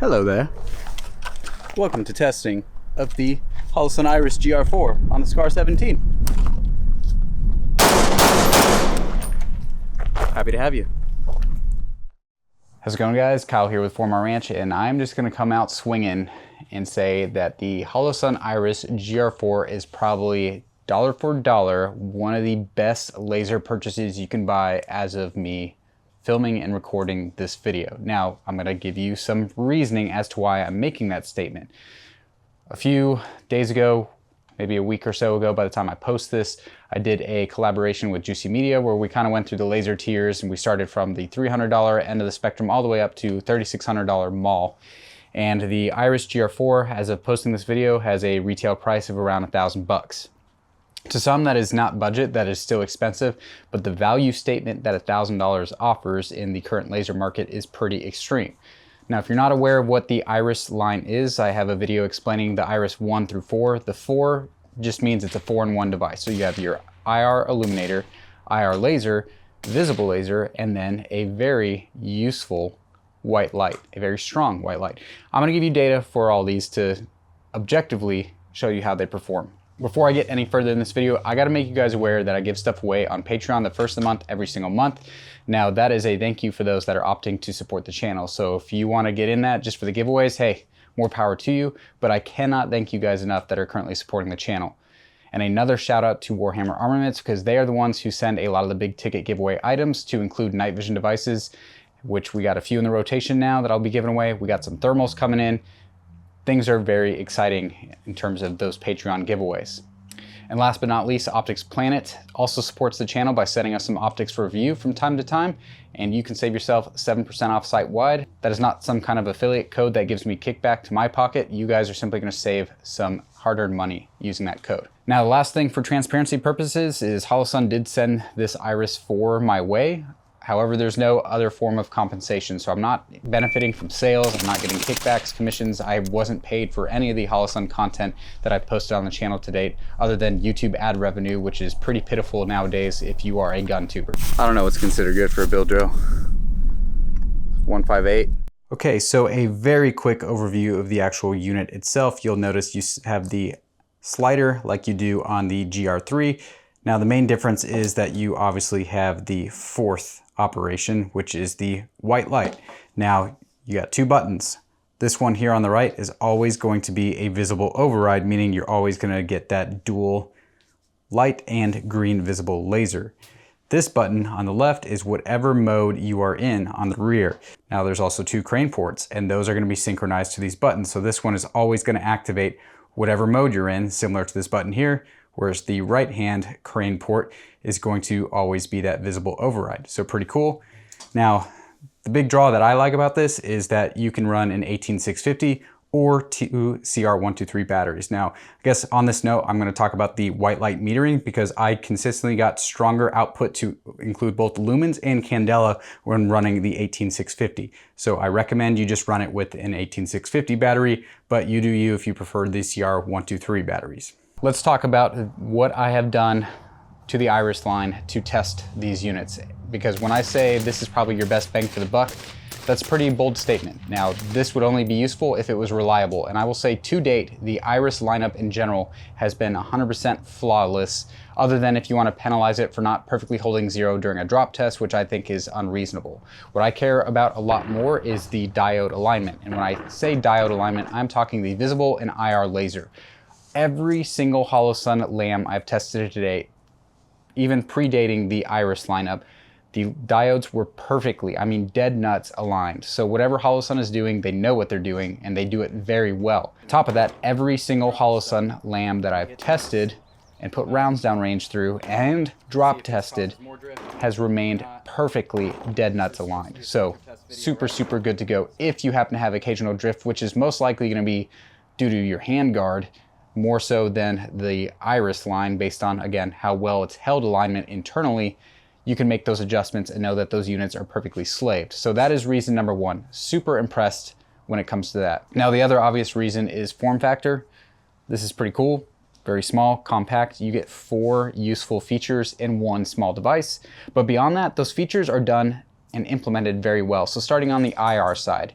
Hello there. Welcome to testing of the Holosun Iris GR4 on the SCAR 17. Happy to have you. How's it going, guys? Kyle here with Forma Ranch, and I'm just going to come out swinging and say that the Holosun Iris GR4 is probably dollar for dollar one of the best laser purchases you can buy as of me filming and recording this video. Now, I'm going to give you some reasoning as to why I'm making that statement. A few days ago, maybe a week or so ago, by the time I post this, I did a collaboration with Juicy Media where we kind of went through the laser tiers, and we started from the $300 end of the spectrum all the way up to $3,600 mall. And the Iris GR4, as of posting this video, has a retail price of around $1,000. To some, that is not budget, that is still expensive, but the value statement that $1,000 offers in the current laser market is pretty extreme. Now, if you're not aware of what the Iris line is, I have a video explaining the Iris 1 through 4. The 4 just means it's a 4-in-1 device. So you have your IR illuminator, IR laser, visible laser, and then a very useful white light, a very strong white light. I'm gonna give you data for all these to objectively show you how they perform. Before I get any further in this video, I gotta make you guys aware that I give stuff away on Patreon the first of the month, every single month. Now, that is a thank you for those that are opting to support the channel. So if you wanna get in that just for the giveaways, hey, more power to you, but I cannot thank you guys enough that are currently supporting the channel. And another shout out to Warhammer Armaments, because they are the ones who send a lot of the big ticket giveaway items to include night vision devices, which we got a few in the rotation now that I'll be giving away. We got some thermals coming in. Things are very exciting in terms of those Patreon giveaways. And last but not least, Optics Planet also supports the channel by sending us some optics for review from time to time, and you can save yourself 7% off site-wide. That is not some kind of affiliate code that gives me kickback to my pocket. You guys are simply gonna save some hard-earned money using that code. Now, the last thing for transparency purposes is Holosun did send this Iris 4 my way. However, there's no other form of compensation. So I'm not benefiting from sales, I'm not getting kickbacks, commissions. I wasn't paid for any of the Holosun content that I've posted on the channel to date, other than YouTube ad revenue, which is pretty pitiful nowadays if you are a gun tuber. I don't know what's considered good for a bill drill. 158. Okay, so a very quick overview of the actual unit itself. You'll notice you have the slider like you do on the GR3. Now, the main difference is that you obviously have the fourth operation, which is the white light. Now, you got two buttons. This one here on the right is always going to be a visible override, meaning you're always going to get that dual light and green visible laser. This button on the left is whatever mode you are in on the rear. Now, there's also two crane ports, and those are going to be synchronized to these buttons. So this one is always going to activate whatever mode you're in, similar to this button here, whereas the right-hand crane port is going to always be that visible override. So pretty cool. Now, the big draw that I like about this is that you can run an 18650 or two CR123 batteries. Now, I guess on this note, I'm gonna talk about the white light metering because I consistently got stronger output to include both lumens and candela when running the 18650. So I recommend you just run it with an 18650 battery, but you do you if you prefer the CR123 batteries. Let's talk about what I have done to the Iris line to test these units. Because when I say this is probably your best bang for the buck, that's a pretty bold statement. Now, this would only be useful if it was reliable. And I will say to date, the Iris lineup in general has been 100% flawless, other than if you want to penalize it for not perfectly holding zero during a drop test, which I think is unreasonable. What I care about a lot more is the diode alignment. And when I say diode alignment, I'm talking the visible and IR laser. Every single Holosun lamp I've tested to date, even predating the Iris lineup, the diodes were perfectly, I mean dead nuts aligned. So whatever Holosun is doing, they know what they're doing and they do it very well. On top of that, every single Holosun lamp that I've tested and put rounds downrange through and drop tested has remained perfectly dead nuts aligned. So super, super good to go if you happen to have occasional drift, which is most likely gonna be due to your handguard, more so than the Iris line based on, again, how well it's held alignment internally. You can make those adjustments and know that those units are perfectly slaved. So that is reason number one. Super impressed when it comes to that. Now, the other obvious reason is form factor. This is pretty cool, very small, compact. You get 4 useful features in one small device. But beyond that, those features are done and implemented very well. So starting on the IR side,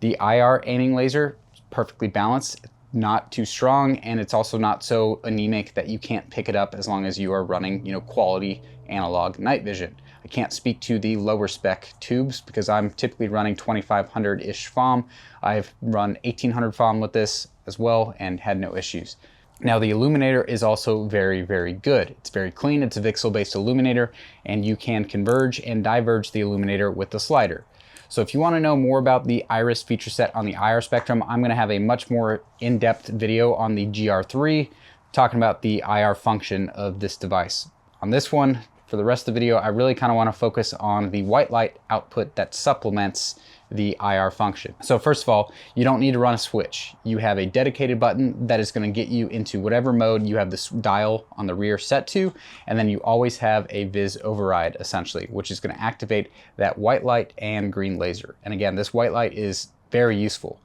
The IR aiming laser is perfectly balanced, not too strong, and it's also not so anemic that you can't pick it up as long as you are running, you know, quality analog night vision. I can't speak to the lower spec tubes because I'm typically running 2500-ish FOM. I've run 1800 FOM with this as well and had no issues. Now the illuminator is also very, very good. It's very clean, it's a VCSEL-based illuminator, and you can converge and diverge the illuminator with the slider. So if you want to know more about the Iris feature set on the IR spectrum, I'm going to have a much more in-depth video on the GR4 talking about the IR function of this device. On this one, for the rest of the video, I really kind of want to focus on the white light output that supplements the IR function. So first of all, you don't need to run a switch. You have a dedicated button that is going to get you into whatever mode you have this dial on the rear set to, and then you always have a vis override essentially, which is going to activate that white light and green laser. And again, this white light is very useful.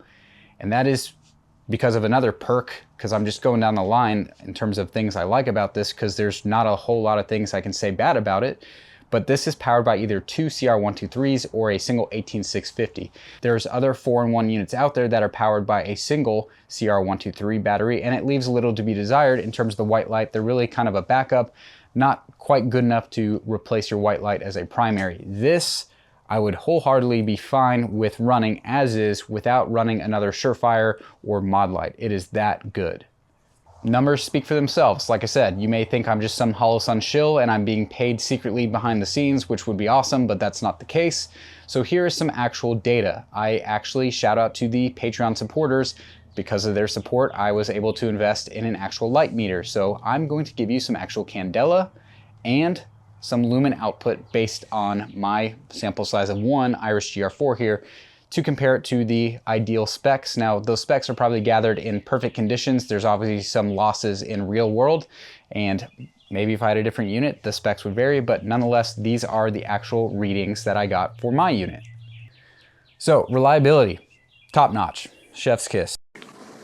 And that is because of another perk, because I'm just going down the line in terms of things I like about this, because there's not a whole lot of things I can say bad about it. But this is powered by either two CR123s or a single 18650. There's other 4-in-1 units out there that are powered by a single CR123 battery, and it leaves a little to be desired in terms of the white light. They're really kind of a backup, not quite good enough to replace your white light as a primary. This, I would wholeheartedly be fine with running as is without running another Surefire or mod light. It is that good. Numbers speak for themselves. Like I said, you may think I'm just some Holosun shill and I'm being paid secretly behind the scenes, which would be awesome, but that's not the case. So here is some actual data. I actually shout out to the Patreon supporters. Because of their support, I was able to invest in an actual light meter. So I'm going to give you some actual candela and some lumen output based on my sample size of 1 Iris GR4 here, to compare it to the ideal specs. Now, those specs are probably gathered in perfect conditions. There's obviously some losses in real world, and maybe if I had a different unit, the specs would vary, but nonetheless, these are the actual readings that I got for my unit. So, reliability, top notch, chef's kiss.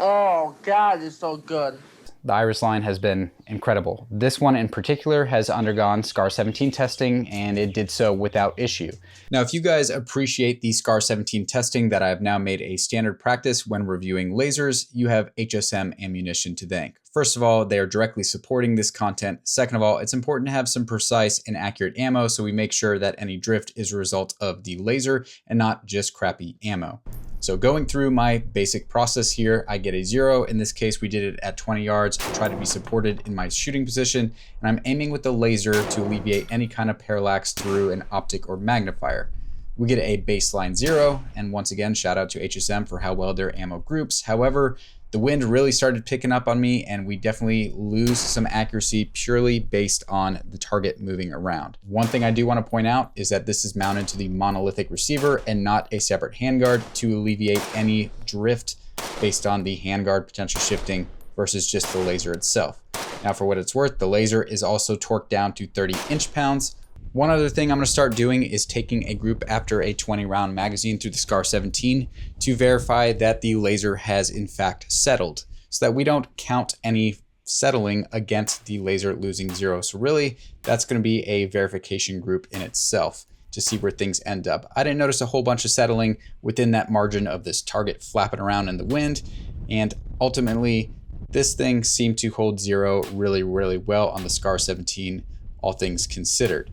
Oh God, it's so good. The Iris line has been incredible. This one in particular has undergone SCAR-17 testing, and it did so without issue. Now, if you guys appreciate the SCAR-17 testing that I have now made a standard practice when reviewing lasers, you have HSM Ammunition to thank. First of all, they are directly supporting this content. Second of all, it's important to have some precise and accurate ammo, so we make sure that any drift is a result of the laser and not just crappy ammo. So going through my basic process here, I get a 0. In this case, we did it at 20 yards. I try to be supported in my shooting position, and I'm aiming with the laser to alleviate any kind of parallax through an optic or magnifier. We get a baseline 0, and once again, shout out to HSM for how well their ammo groups. However, the wind really started picking up on me, and we definitely lose some accuracy purely based on the target moving around. One thing I do want to point out is that this is mounted to the monolithic receiver and not a separate handguard to alleviate any drift based on the handguard potential shifting versus just the laser itself. Now, for what it's worth, the laser is also torqued down to 30 inch-pounds. One other thing I'm going to start doing is taking a group after a 20-round magazine through the SCAR-17 to verify that the laser has in fact settled, so that we don't count any settling against the laser losing 0. So really, that's going to be a verification group in itself to see where things end up. I didn't notice a whole bunch of settling within that margin of this target flapping around in the wind, and ultimately, this thing seemed to hold 0 really, really well on the SCAR-17, all things considered.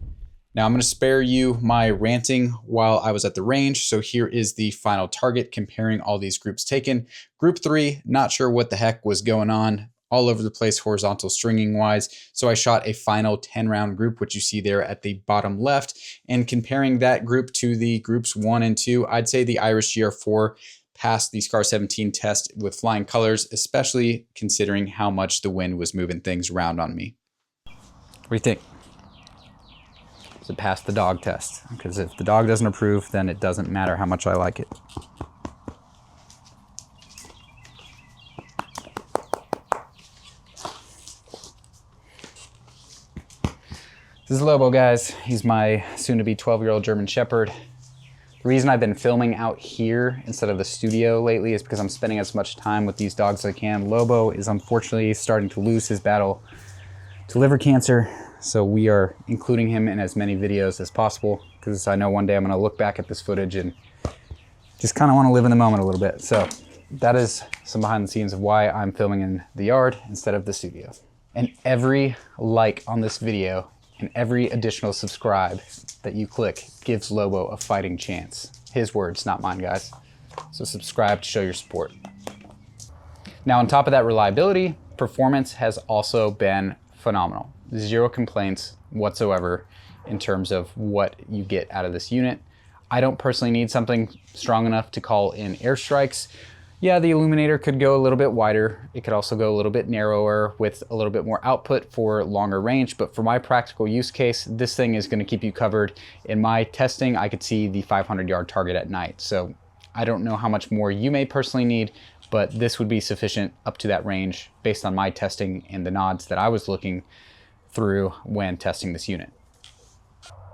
Now I'm going to spare you my ranting while I was at the range. So here is the final target comparing all these groups taken. Group 3, not sure what the heck was going on, all over the place horizontal stringing wise. So I shot a final 10-round group, which you see there at the bottom left. And comparing that group to the groups 1 and 2, I'd say the Iris GR4 passed the SCAR-17 test with flying colors, especially considering how much the wind was moving things around on me. What do you think? To pass the dog test, because if the dog doesn't approve, then it doesn't matter how much I like it. This is Lobo, guys. He's my soon-to-be 12-year-old German Shepherd. The reason I've been filming out here instead of the studio lately is because I'm spending as much time with these dogs as I can. Lobo is unfortunately starting to lose his battle to liver cancer. So we are including him in as many videos as possible, because I know one day I'm going to look back at this footage and just kind of want to live in the moment a little bit. So that is some behind the scenes of why I'm filming in the yard instead of the studio. And every like on this video and every additional subscribe that you click gives Lobo a fighting chance. His words, not mine, guys. So subscribe to show your support. Now, on top of that reliability, performance has also been phenomenal. Zero complaints whatsoever in terms of what you get out of this unit. I don't personally need something strong enough to call in airstrikes. Yeah, the illuminator could go a little bit wider. It could also go a little bit narrower with a little bit more output for longer range. But for my practical use case, this thing is going to keep you covered. In my testing, I could see the 500-yard target at night. So I don't know how much more you may personally need, but this would be sufficient up to that range based on my testing and the nods that I was looking through when testing this unit.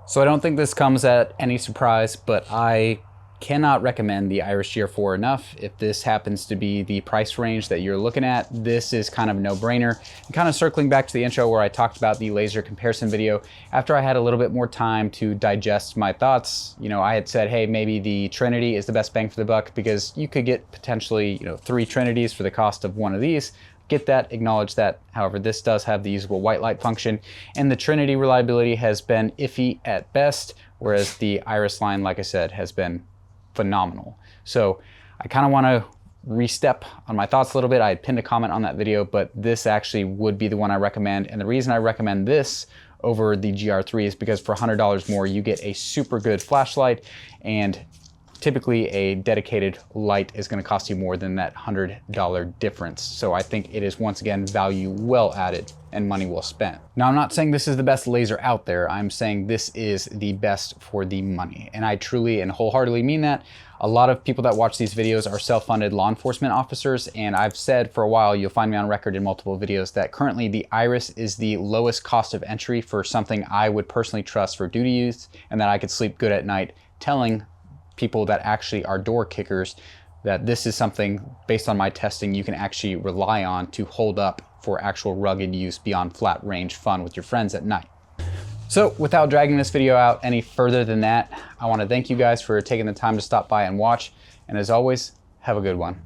So I don't think this comes at any surprise, but I cannot recommend the Iris GR4 enough. If this happens to be the price range that you're looking at, this is kind of a no-brainer. And kind of circling back to the intro where I talked about the laser comparison video, after I had a little bit more time to digest my thoughts, you know, I had said, hey, maybe the Trinity is the best bang for the buck because you could get potentially, 3 Trinities for the cost of one of these. Get that, acknowledge that. However, this does have the usable white light function, and the Trinity reliability has been iffy at best, whereas the Iris line, like I said, has been phenomenal. So I kind of want to re-step on my thoughts a little bit. I had pinned a comment on that video, but this actually would be the one I recommend. And the reason I recommend this over the GR3 is because for $100 more, you get a super good flashlight, and typically a dedicated light is going to cost you more than that $100 difference. So I think it is, once again, value well added and money well spent. Now, I'm not saying this is the best laser out there. I'm saying this is the best for the money. And I truly and wholeheartedly mean that. A lot of people that watch these videos are self-funded law enforcement officers. And I've said for a while, you'll find me on record in multiple videos, that currently the Iris is the lowest cost of entry for something I would personally trust for duty use, and that I could sleep good at night telling people that actually are door kickers that this is something, based on my testing, you can actually rely on to hold up for actual rugged use beyond flat range fun with your friends at night. So without dragging this video out any further than that, I want to thank you guys for taking the time to stop by and watch. And as always, have a good one.